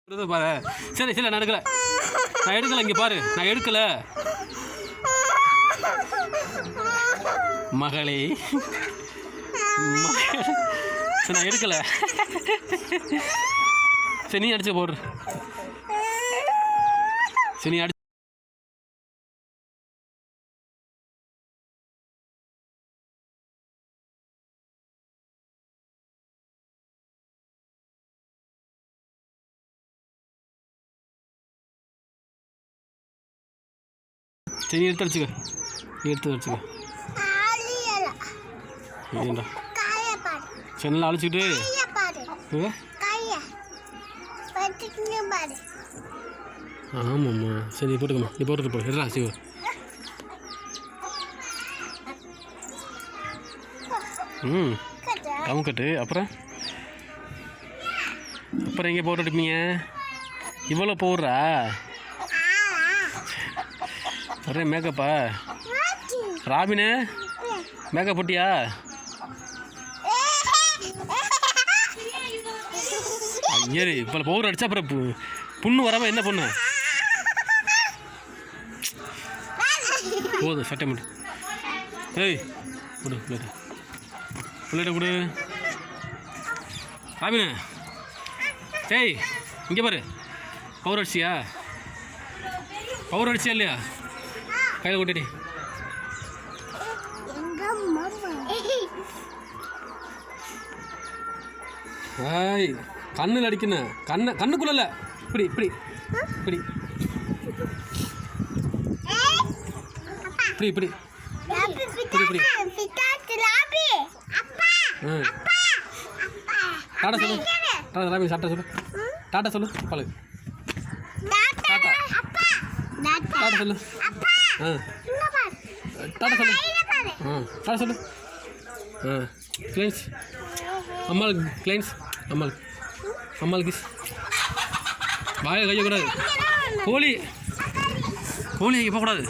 பாரு. சரி சரி நான் எடுக்கல, நான் எடுக்கல. இங்கே பாரு, நான் எடுக்கல மகளே. சரி நான் எடுக்கல. சரி நீ அடிச்சு போடுற. சரி நீ அடி. சரி நீ எடுத்து அடிச்சுக்க, நீ எடுத்து அடிச்சுக்க. ஏண்டா சரி நல்லா அழிச்சுக்கிட்டு. ஆமாம்மா சரி நீ போட்டுக்கம்மா, நீ போட்டுட்டு போ. எடுறா சிவ. டவுன் கட்டு. அப்புறம் அப்புறம் எங்கே போட்டு எடுப்பீங்க? இவ்வளோ போடுறா ஒரே மேக்கப்பா? ராபினு மேக்கப் போட்டியா? ஐயரு இப்போ பவுடர் அடிச்சா அப்புறம் புண்ணு வராமல் என்ன பொண்ணு? போதும் சட்டை மட்டும். ஏய் கொடு பிள்ளைகிட்ட, பிள்ளைகிட்ட கொடு. ராபினு ஏய் இங்கே பாரு, பவுடர் அடிச்சியா? பவுடர் அடிச்சியா இல்லையா? கையில் கொட்டிடி. ஏய் கண்ணில் அடிக்கணும், கண்ணுக்குள்ள இல்லை, இப்படி இப்படி இப்படி இப்படி இப்படி இப்படி இப்படி. டாட்டா சொல்லு, டாட்டா ராமி சாப்பிட்டா சொல்லு, டாட்டா சொல்லு பாலு, டாட்டா டாட்டா சொல்லு. டாட்டா சொல்லு, டாட்டா சொல்லு. கிளைன்ஸ் அம்மாள், கிளைன்ஸ் அம்மாள், அம்மாள் கிஸ். வாயை கையக்கூடாது. கோழி கோழி போகக்கூடாது.